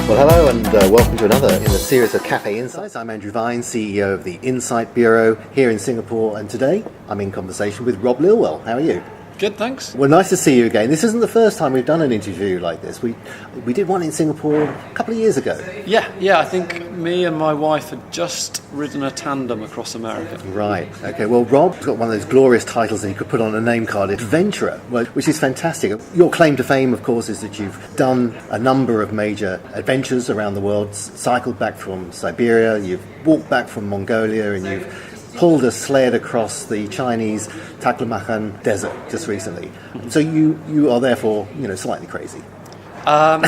Well, hello and welcome to another in the series of Cafe Insights. I'm Andrew Vine, CEO of the Insight Bureau here in Singapore, and today I'm in conversation with Rob Lilwall. How are you? Good, thanks. Well, nice to see you again. This isn't the first time we've done an interview like this. We did one in Singapore a couple of years ago. Yeah, I think me and my wife had just ridden a tandem across America. Right, okay. Well, Rob's got one of those glorious titles that you could put on a name card, adventurer, which is fantastic. Your claim to fame, of course, is that you've done a number of major adventures around the world, cycled back from Siberia, you've walked back from Mongolia, and you've pulled a sled across the Chinese Taklamakan desert just recently. So you are therefore, slightly crazy. Part-time.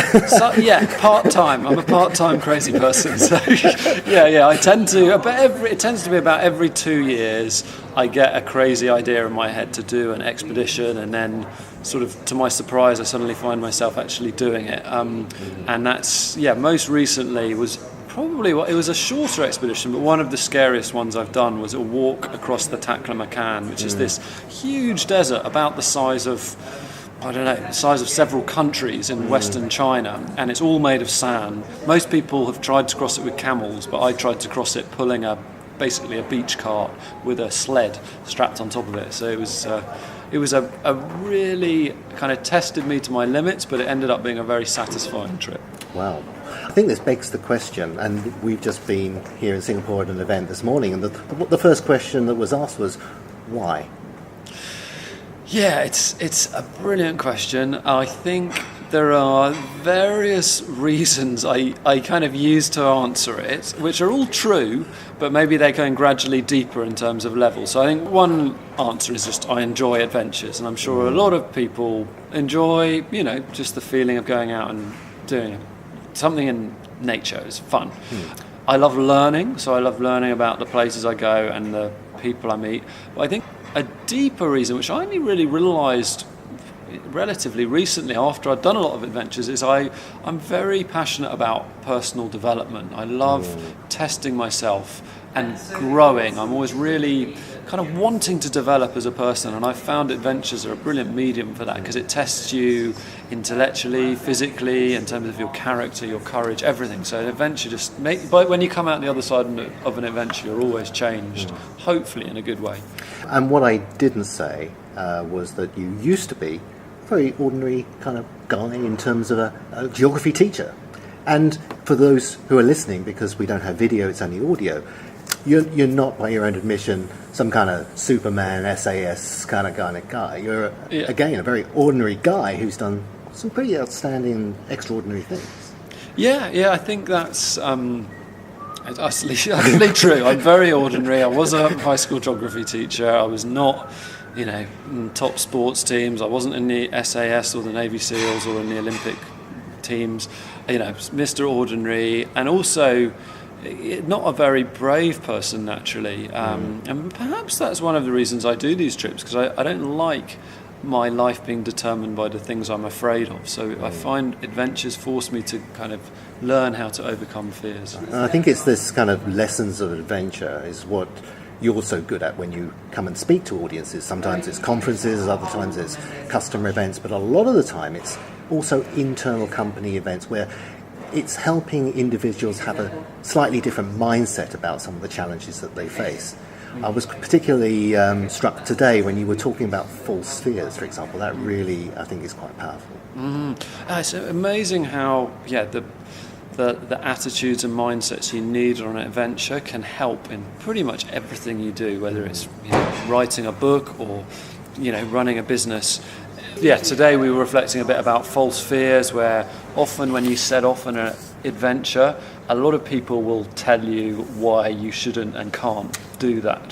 I'm a part-time crazy person. So, I tend to. It tends to be about every 2 years I get a crazy idea in my head to do an expedition, and then, sort of to my surprise, I suddenly find myself actually doing it. And that's most recently was. It was a shorter expedition, but one of the scariest ones I've done was a walk across the Taklamakan, which is this huge desert about the size of several countries in western China, and it's all made of sand. Most people have tried to cross it with camels, but I tried to cross it pulling basically a beach cart with a sled strapped on top of it. So it was a really kind of tested me to my limits, but it ended up being a very satisfying trip. Wow. I think this begs the question, and we've just been here in Singapore at an event this morning, and the first question that was asked was, why? Yeah, it's a brilliant question. I think there are various reasons I kind of use to answer it, which are all true, but maybe they're going gradually deeper in terms of level. So I think one answer is just I enjoy adventures, and I'm sure a lot of people enjoy, just the feeling of going out and doing something in nature is fun. I love learning, so I love learning about the places I go and the people I meet. But I think a deeper reason, which I only really realised relatively recently after I'd done a lot of adventures, is I'm very passionate about personal development. I love testing myself and growing. I'm always really kind of wanting to develop as a person, and I've found adventures are a brilliant medium for that because it tests you intellectually, physically, in terms of your character, your courage, everything. So an adventure but when you come out the other side of an adventure, you're always changed, hopefully in a good way. And what I didn't say was that you used to be a very ordinary kind of guy in terms of a geography teacher. And for those who are listening, because we don't have video, it's only audio, you're not, by your own admission, some kind of Superman, SAS kind of guy. You're, again, a very ordinary guy who's done some pretty outstanding, extraordinary things. Yeah, I think that's utterly true. I'm very ordinary. I was a high school geography teacher. I was not, in top sports teams. I wasn't in the SAS or the Navy SEALs or in the Olympic teams. Mr. Ordinary, and also not a very brave person naturally, and perhaps that's one of the reasons I do these trips, because I don't like my life being determined by the things I'm afraid of. So I find adventures force me to kind of learn how to overcome fears. And I think it's this kind of lessons of adventure is what you're so good at when you come and speak to audiences. Sometimes it's conferences, other times it's customer events, but a lot of the time it's also internal company events where it's helping individuals have a slightly different mindset about some of the challenges that they face. I was particularly struck today when you were talking about false fears, for example. That really, I think, is quite powerful. It's amazing how, the attitudes and mindsets you need on an adventure can help in pretty much everything you do, whether it's writing a book or running a business. Today we were reflecting a bit about false fears, where often when you set off on an adventure, a lot of people will tell you why you shouldn't and can't do that.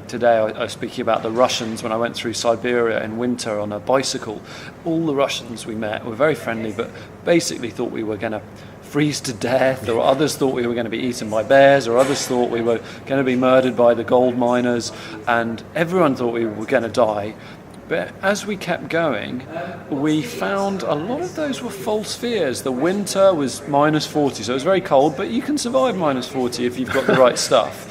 Today I was speaking about the Russians when I went through Siberia in winter on a bicycle. All the Russians we met were very friendly, but basically thought we were going to freeze to death, or others thought we were going to be eaten by bears, or others thought we were going to be murdered by the gold miners, and everyone thought we were going to die. But as we kept going, we found a lot of those were false fears. The winter was -40, so it was very cold, but you can survive -40 if you've got the right stuff.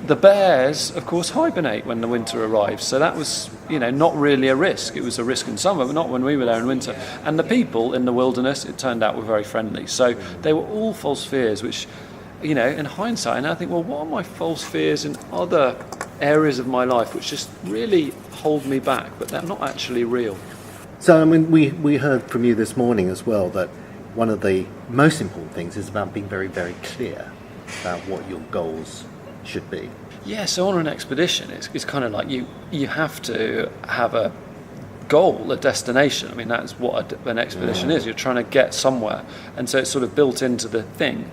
The bears, of course, hibernate when the winter arrives, so that was, not really a risk. It was a risk in summer, but not when we were there in winter. And the people in the wilderness, it turned out, were very friendly. So they were all false fears, which, in hindsight, and I think, well, what are my false fears in other areas of my life which just really hold me back, but they're not actually real? So, we heard from you this morning as well that one of the most important things is about being very, very clear about what your goals should be. Yeah, so on an expedition, it's kind of like you have to have a goal, a destination. I mean, that's what an expedition is. You're trying to get somewhere. And so it's sort of built into the thing.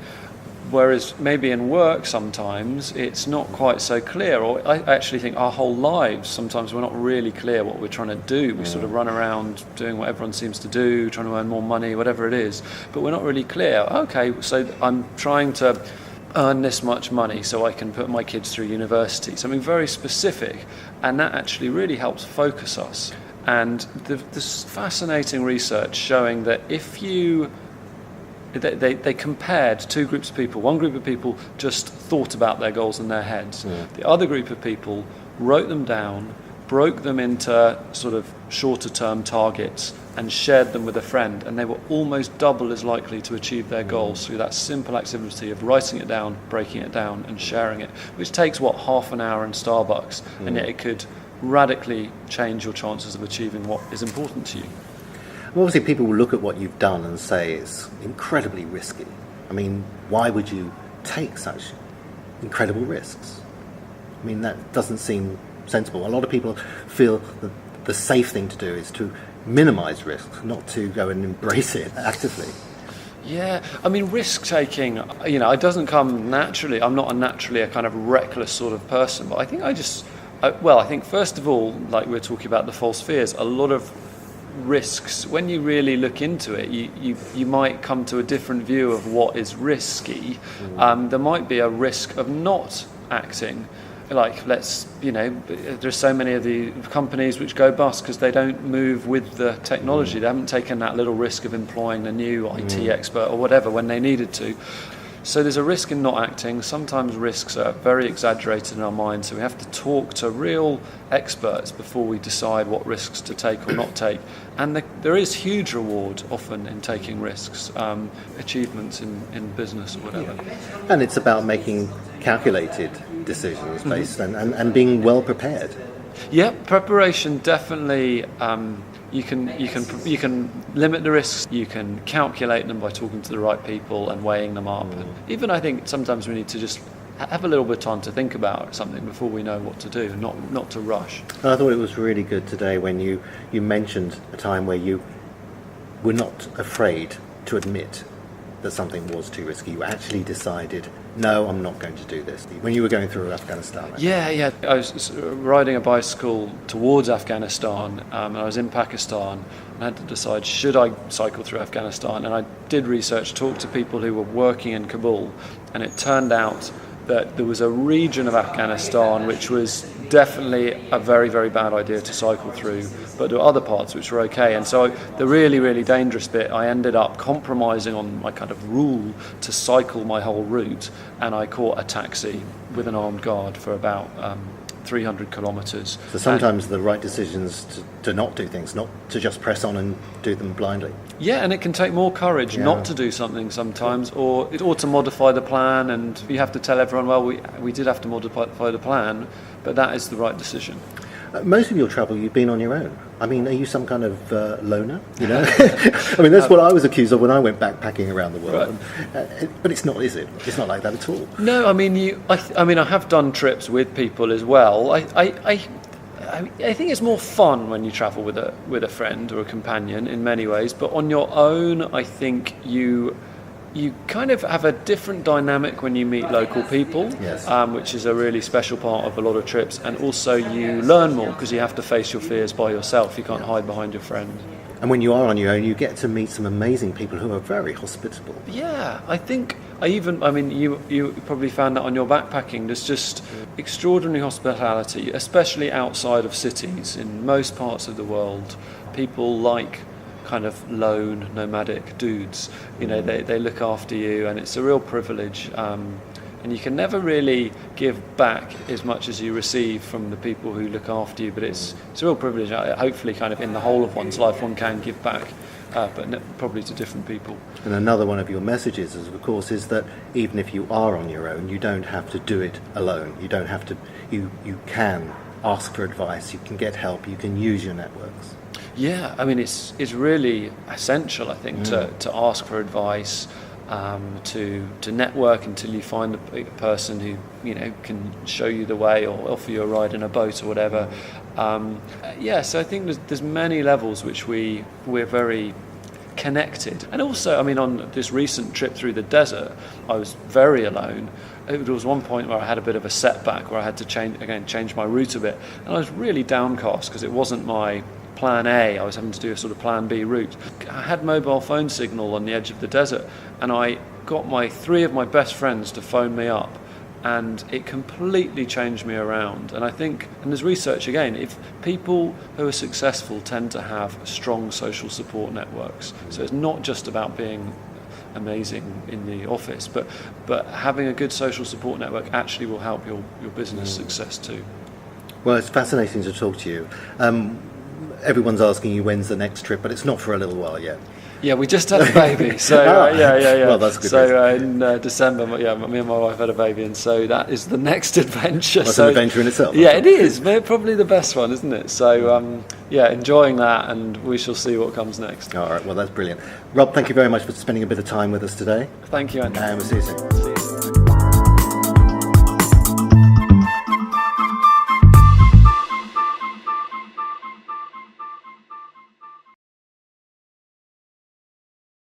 Whereas maybe in work sometimes it's not quite so clear, or I actually think our whole lives sometimes we're not really clear what we're trying to do. We sort of run around doing what everyone seems to do, trying to earn more money, whatever it is, but we're not really clear. Okay, so I'm trying to earn this much money so I can put my kids through university, something very specific, and that actually really helps focus us. And there's fascinating research showing that if you They compared two groups of people. One group of people just thought about their goals in their heads. The other group of people wrote them down, broke them into sort of shorter term targets and shared them with a friend, and they were almost double as likely to achieve their goals through that simple activity of writing it down, breaking it down and sharing it, which takes half an hour in Starbucks, and yet it could radically change your chances of achieving what is important to you. Obviously, people will look at what you've done and say it's incredibly risky. I mean, why would you take such incredible risks? I mean, that doesn't seem sensible. A lot of people feel that the safe thing to do is to minimise risks, not to go and embrace it actively. Yeah, I mean, risk-taking, it doesn't come naturally. I'm not naturally a kind of reckless sort of person, but I think I think first of all, like we're talking about the false fears, a lot of risks, when you really look into it, you might come to a different view of what is risky. There might be a risk of not acting. Like, there's so many of the companies which go bust because they don't move with the technology. They haven't taken that little risk of employing a new IT expert or whatever when they needed to. So there's a risk in not acting. Sometimes risks are very exaggerated in our minds, so we have to talk to real experts before we decide what risks to take or not take. And there is huge reward often in taking risks, achievements in business or whatever. Yeah. And it's about making calculated decisions based and being well prepared. Yeah, preparation definitely. You can limit the risks. You can calculate them by talking to the right people and weighing them up. And even I think sometimes we need to just have a little bit of time to think about something before we know what to do, not to rush. I thought it was really good today when you mentioned a time where you were not afraid to admit that something was too risky. You actually decided, no, I'm not going to do this. When you were going through Afghanistan. Yeah. I was riding a bicycle towards Afghanistan, and I was in Pakistan, and I had to decide, should I cycle through Afghanistan? And I did research, talked to people who were working in Kabul, and it turned out that there was a region of Afghanistan which was definitely a very, very bad idea to cycle through, but there were other parts which were okay. And so the really, really dangerous bit, I ended up compromising on my kind of rule to cycle my whole route, and I caught a taxi with an armed guard for about 300 kilometres. So sometimes the right decisions to not do things, not to just press on and do them blindly. Yeah, and it can take more courage not to do something sometimes, or to modify the plan, and you have to tell everyone, well, we did have to modify the plan, but that is the right decision. Most of your travel, you've been on your own. I mean, are you some kind of loner? I mean, that's what I was accused of when I went backpacking around the world. Right. But it's not, is it? It's not like that at all. No, I mean, I have done trips with people as well. I think it's more fun when you travel with a friend or a companion in many ways. But on your own, I think you kind of have a different dynamic when you meet local people, yes. Which is a really special part of a lot of trips. And also you learn more because you have to face your fears by yourself. You can't hide behind your friend. And when you are on your own, you get to meet some amazing people who are very hospitable. Yeah, I think you probably found that on your backpacking. There's just extraordinary hospitality, especially outside of cities. In most parts of the world, people like kind of lone, nomadic dudes. They look after you, and it's a real privilege and you can never really give back as much as you receive from the people who look after you. But it's a real privilege. Hopefully, kind of in the whole of one's life, one can give back, but probably to different people. And another one of your messages, of course, is that even if you are on your own, you don't have to do it alone. You don't have to. You can ask for advice. You can get help. You can use your networks. Yeah, I mean, it's really essential, I think, to ask for advice, to network until you find a person who, you know, can show you the way or offer you a ride in a boat or whatever. So I think there's many levels which we're very connected. And also, I mean, on this recent trip through the desert, I was very alone. There was one point where I had a bit of a setback where I had to change my route a bit, and I was really downcast because it wasn't my plan A. I was having to do a sort of plan B route. I had mobile phone signal on the edge of the desert, and I got three of my best friends to phone me up, and it completely changed me around. And I think, and there's research again, if people who are successful tend to have strong social support networks. So it's not just about being amazing in the office, but having a good social support network actually will help your business success too. Well, it's fascinating to talk to you. Everyone's asking you when's the next trip, but it's not for a little while yet. Yeah, we just had a baby, so yeah. Well, that's good. So in December, me and my wife had a baby, and so that is the next adventure. That's an adventure in itself. Yeah, it is. Probably the best one, isn't it? So enjoying that, and we shall see what comes next. All right. Well, that's brilliant. Rob, thank you very much for spending a bit of time with us today. Thank you, Andy. And we'll see you soon.